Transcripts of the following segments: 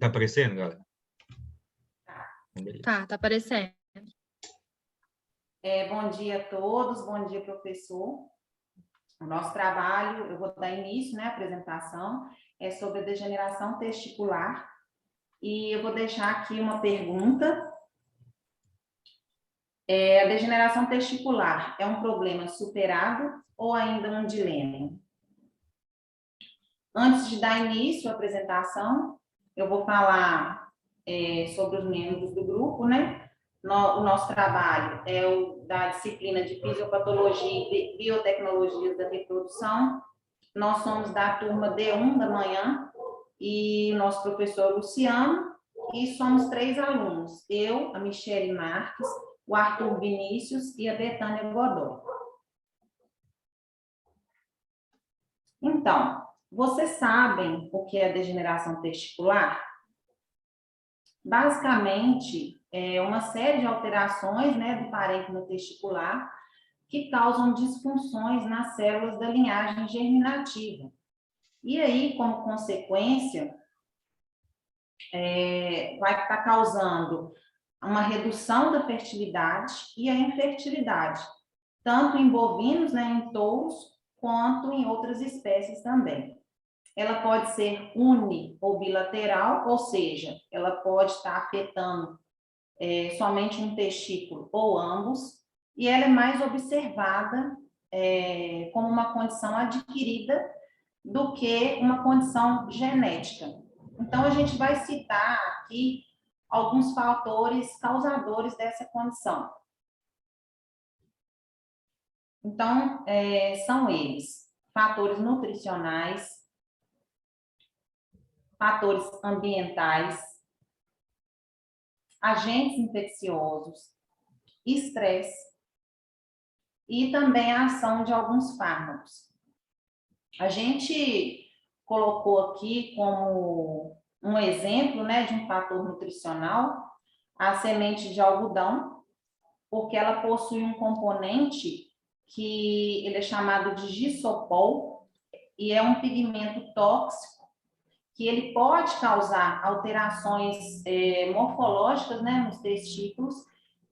Tá aparecendo, galera? Tá aparecendo. Bom dia a todos, bom dia, professor. O nosso trabalho, eu vou dar início, né, à apresentação, é sobre a degeneração testicular. E eu vou deixar aqui uma pergunta. A degeneração testicular é um problema superado ou ainda um dilema? Antes de dar início à apresentação, eu vou falar sobre os membros do grupo, né? O nosso trabalho é o da disciplina de Fisiopatologia e Biotecnologias da Reprodução. Nós somos da turma D1 da manhã e o nosso professor Luciano, e somos 3 alunos, eu, a Michele Marques, o Arthur Vinícius e a Betânia Godoy. Então, vocês sabem o que é degeneração testicular? Basicamente, é uma série de alterações, né, do parênquima testicular que causam disfunções nas células da linhagem germinativa. E aí, como consequência, vai estar causando uma redução da fertilidade e a infertilidade, tanto em bovinos, né, em touros, quanto em outras espécies também. Ela pode ser uni ou bilateral, ou seja, ela pode estar afetando somente um testículo ou ambos, e ela é mais observada como uma condição adquirida do que uma condição genética. Então, a gente vai citar aqui alguns fatores causadores dessa condição. Então, são eles: fatores nutricionais, fatores ambientais, agentes infecciosos, estresse e também a ação de alguns fármacos. A gente colocou aqui como um exemplo, né, de um fator nutricional a semente de algodão, porque ela possui um componente que ele é chamado de gisopol e é um pigmento tóxico que ele pode causar alterações morfológicas, né, nos testículos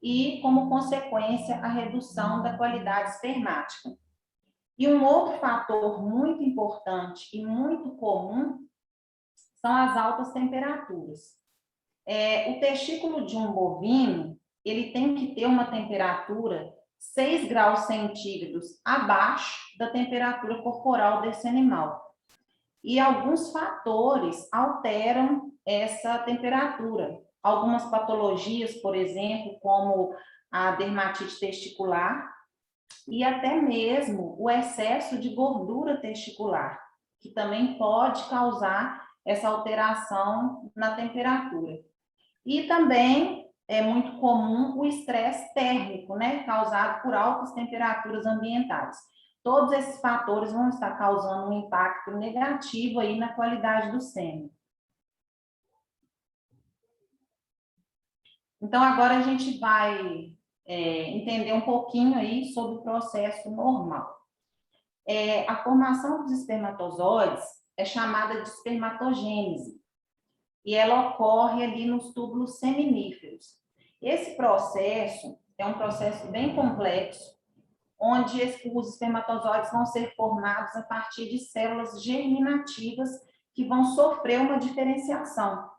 e, como consequência, a redução da qualidade espermática. E um outro fator muito importante e muito comum são as altas temperaturas. O testículo de um bovino, ele tem que ter uma temperatura 6 graus centígrados abaixo da temperatura corporal desse animal. E alguns fatores alteram essa temperatura. Algumas patologias, por exemplo, como a dermatite testicular e até mesmo o excesso de gordura testicular, que também pode causar essa alteração na temperatura. E também é muito comum o estresse térmico, né, causado por altas temperaturas ambientais. Todos esses fatores vão estar causando um impacto negativo aí na qualidade do sêmen. Então, agora a gente vai entender um pouquinho aí sobre o processo normal. A formação dos espermatozoides é chamada de espermatogênese e ela ocorre ali nos túbulos seminíferos. Esse processo é um processo bem complexo, onde os espermatozoides vão ser formados a partir de células germinativas que vão sofrer uma diferenciação.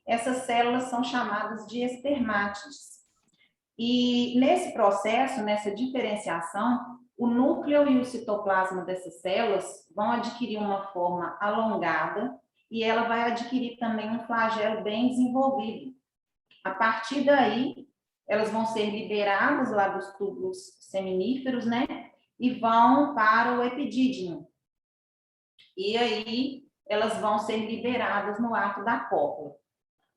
Essas células são chamadas de espermátides. E nesse processo, nessa diferenciação, o núcleo e o citoplasma dessas células vão adquirir uma forma alongada e ela vai adquirir também um flagelo bem desenvolvido. A partir daí, elas vão ser liberadas lá dos túbulos seminíferos, né? E vão para o epidídimo. E aí, elas vão ser liberadas no ato da cópula.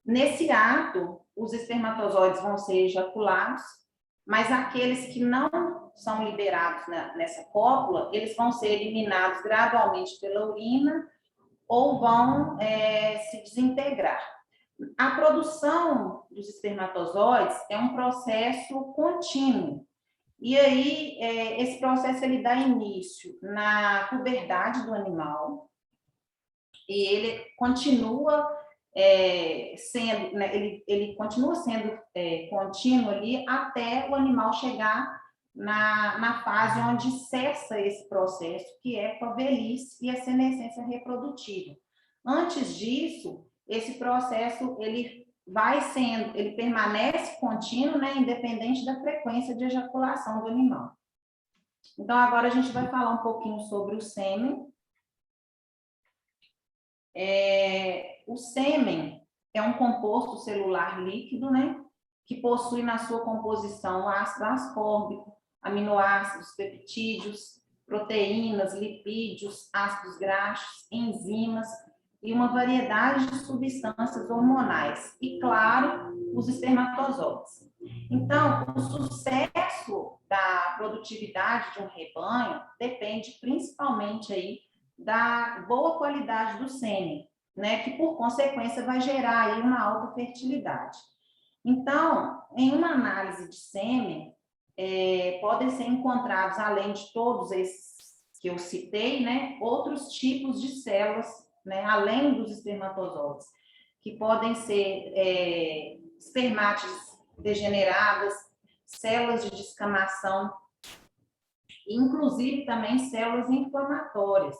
Nesse ato, os espermatozoides vão ser ejaculados, mas aqueles que não são liberados nessa cópula, eles vão ser eliminados gradualmente pela urina ou vão se desintegrar. A produção dos espermatozoides é um processo contínuo. E aí, esse processo ele dá início na puberdade do animal e ele continua sendo, né, ele continua sendo contínuo ali até o animal chegar na fase onde cessa esse processo, que é com a velhice e a senescência reprodutiva. Antes disso, esse processo ele permanece contínuo, né, independente da frequência de ejaculação do animal. Então, agora a gente vai falar um pouquinho sobre o sêmen. O sêmen é um composto celular líquido, né, que possui na sua composição ácido ascórbico, aminoácidos, peptídeos, proteínas, lipídios, ácidos graxos, enzimas e uma variedade de substâncias hormonais. E, claro, os espermatozoides. Então, o sucesso da produtividade de um rebanho depende principalmente aí da boa qualidade do sêmen, né, que por consequência vai gerar aí uma alta fertilidade. Então, em uma análise de sêmen, podem ser encontrados, além de todos esses que eu citei, né, outros tipos de células, né, além dos espermatozoides, que podem ser espermátides degeneradas, células de descamação, inclusive também células inflamatórias.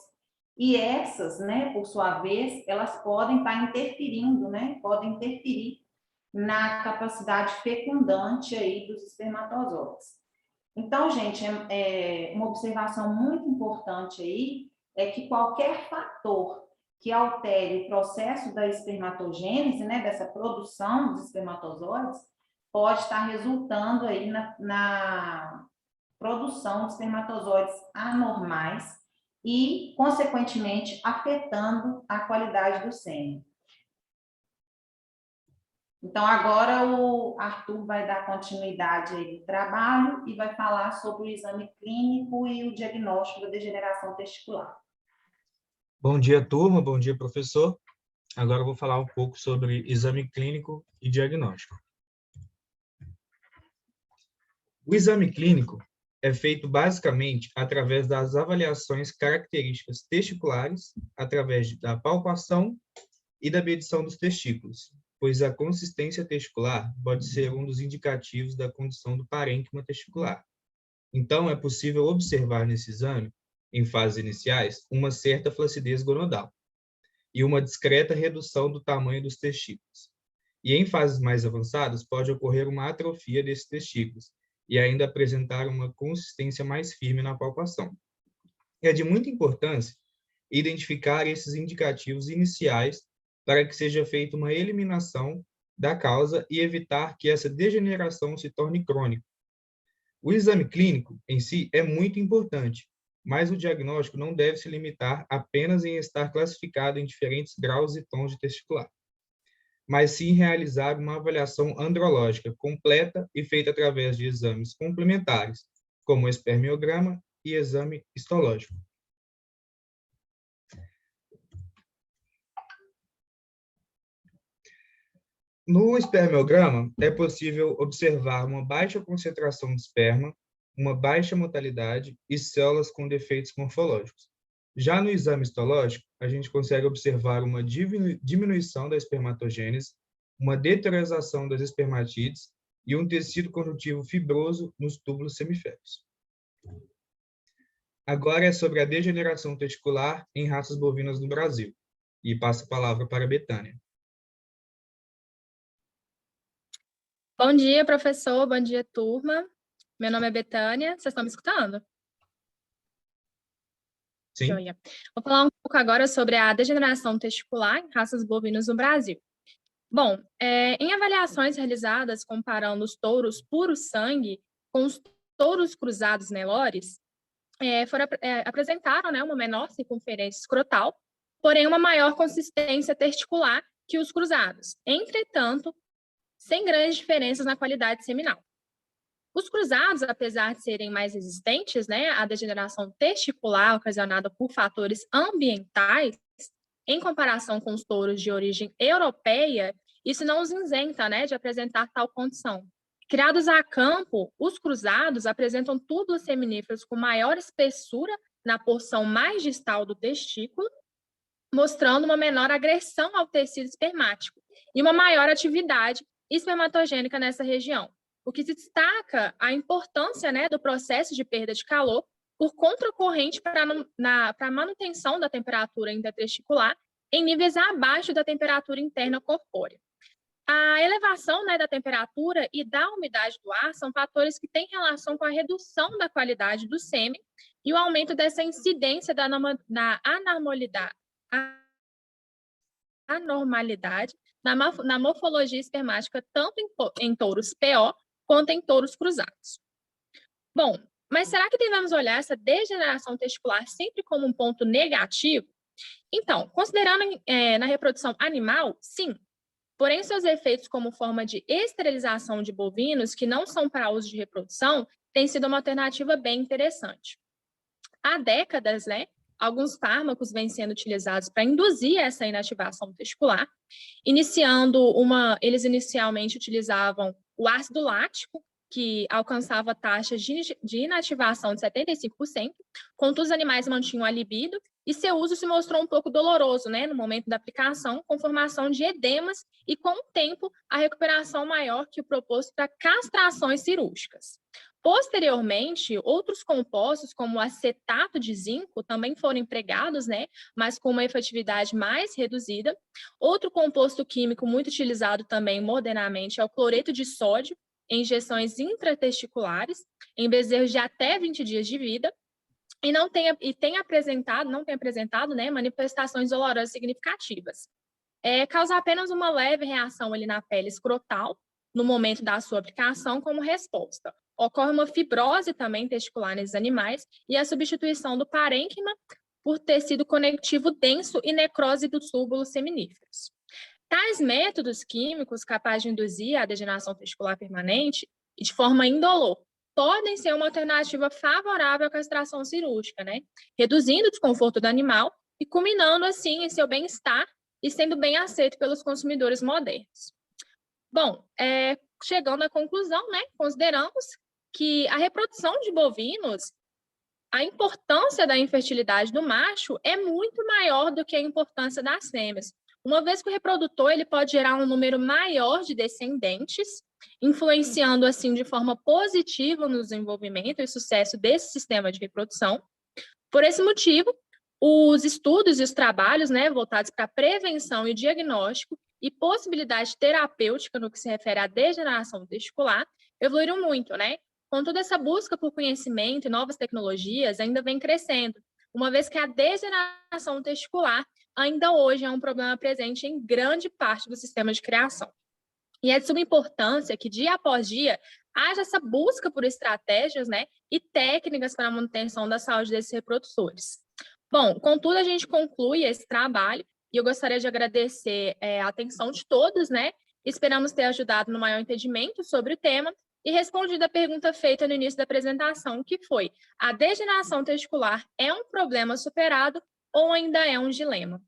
E essas, né, por sua vez, elas podem estar interferindo, né, podem interferir na capacidade fecundante aí dos espermatozoides. Então, gente, uma observação muito importante aí é que qualquer fator que altere o processo da espermatogênese, né, dessa produção dos espermatozoides, pode estar resultando aí na produção de espermatozoides anormais e, consequentemente, afetando a qualidade do sêmen. Então, agora o Arthur vai dar continuidade aí do trabalho e vai falar sobre o exame clínico e o diagnóstico da degeneração testicular. Bom dia, turma. Bom dia, professor. Agora eu vou falar um pouco sobre exame clínico e diagnóstico. O exame clínico é feito basicamente através das avaliações características testiculares, através da palpação e da medição dos testículos, pois a consistência testicular pode ser um dos indicativos da condição do parênquima testicular. Então, é possível observar nesse exame, em fases iniciais, uma certa flacidez gonadal e uma discreta redução do tamanho dos testículos. E em fases mais avançadas, pode ocorrer uma atrofia desses testículos e ainda apresentar uma consistência mais firme na palpação. É de muita importância identificar esses indicativos iniciais para que seja feita uma eliminação da causa e evitar que essa degeneração se torne crônica. O exame clínico em si é muito importante, mas o diagnóstico não deve se limitar apenas em estar classificado em diferentes graus e tons de testicular, mas sim realizar uma avaliação andrológica completa e feita através de exames complementares, como o espermiograma e exame histológico. No espermiograma, é possível observar uma baixa concentração de esperma, uma baixa motilidade e células com defeitos morfológicos. Já no exame histológico, a gente consegue observar uma diminuição da espermatogênese, uma deteriorização das espermatídeos e um tecido conjuntivo fibroso nos túbulos semiféricos. Agora é sobre a degeneração testicular em raças bovinas no Brasil. E passo a palavra para a Betânia. Bom dia, professor. Bom dia, turma. Meu nome é Betânia. Vocês estão me escutando? Sim. Joia. Vou falar um pouco agora sobre a degeneração testicular em raças bovinas no Brasil. Bom, em avaliações realizadas comparando os touros puros sangue com os touros cruzados Nelores, apresentaram, né, uma menor circunferência escrotal, porém uma maior consistência testicular que os cruzados. Entretanto, sem grandes diferenças na qualidade seminal. Os cruzados, apesar de serem mais resistentes, né, à degeneração testicular ocasionada por fatores ambientais, em comparação com os touros de origem europeia, isso não os isenta, né, de apresentar tal condição. Criados a campo, os cruzados apresentam túbulos seminíferos com maior espessura na porção mais distal do testículo, mostrando uma menor agressão ao tecido espermático e uma maior atividade espermatogênica nessa região, o que destaca a importância, né, do processo de perda de calor por contracorrente para a manutenção da temperatura intratesticular em níveis abaixo da temperatura interna corpórea. A elevação, né, da temperatura e da umidade do ar são fatores que têm relação com a redução da qualidade do sêmen e o aumento dessa incidência da anormalidade na morfologia espermática, tanto em touros PO quanto em touros cruzados. Bom, mas será que devemos olhar essa degeneração testicular sempre como um ponto negativo? Então, considerando na reprodução animal, sim. Porém, seus efeitos como forma de esterilização de bovinos que não são para uso de reprodução têm sido uma alternativa bem interessante. Há décadas, né, alguns fármacos vêm sendo utilizados para induzir essa inativação testicular, eles inicialmente utilizavam o ácido lático, que alcançava taxas de inativação de 75%, contudo os animais mantinham a libido, e seu uso se mostrou um pouco doloroso, né, no momento da aplicação, com formação de edemas e, com o tempo, a recuperação maior que o proposto para castrações cirúrgicas. Posteriormente, outros compostos, como o acetato de zinco, também foram empregados, né, mas com uma efetividade mais reduzida. Outro composto químico muito utilizado também modernamente é o cloreto de sódio, em injeções intratesticulares, em bezerros de até 20 dias de vida, e não tem apresentado, né, manifestações dolorosas significativas. Causa apenas uma leve reação ali na pele escrotal, no momento da sua aplicação, como resposta. Ocorre uma fibrose também testicular nesses animais e a substituição do parênquima por tecido conectivo denso e necrose dos túbulos seminíferos. Tais métodos químicos capazes de induzir a degeneração testicular permanente e de forma indolor podem ser uma alternativa favorável à castração cirúrgica, né? Reduzindo o desconforto do animal e culminando, assim, em seu bem-estar e sendo bem aceito pelos consumidores modernos. Bom, chegando à conclusão, né, consideramos que a reprodução de bovinos, a importância da infertilidade do macho é muito maior do que a importância das fêmeas, uma vez que o reprodutor ele pode gerar um número maior de descendentes, influenciando assim de forma positiva no desenvolvimento e sucesso desse sistema de reprodução. Por esse motivo, os estudos e os trabalhos, né, voltados para prevenção e diagnóstico e possibilidade terapêutica no que se refere à degeneração testicular evoluíram muito, né? Contudo, essa busca por conhecimento e novas tecnologias ainda vem crescendo, uma vez que a degeneração testicular ainda hoje é um problema presente em grande parte do sistema de criação. E é de suma importância que, dia após dia, haja essa busca por estratégias, né, e técnicas para a manutenção da saúde desses reprodutores. Bom, contudo, a gente conclui esse trabalho e eu gostaria de agradecer a atenção de todos, né? Esperamos ter ajudado no maior entendimento sobre o tema e respondido a pergunta feita no início da apresentação, que foi: a degeneração testicular é um problema superado ou ainda é um dilema?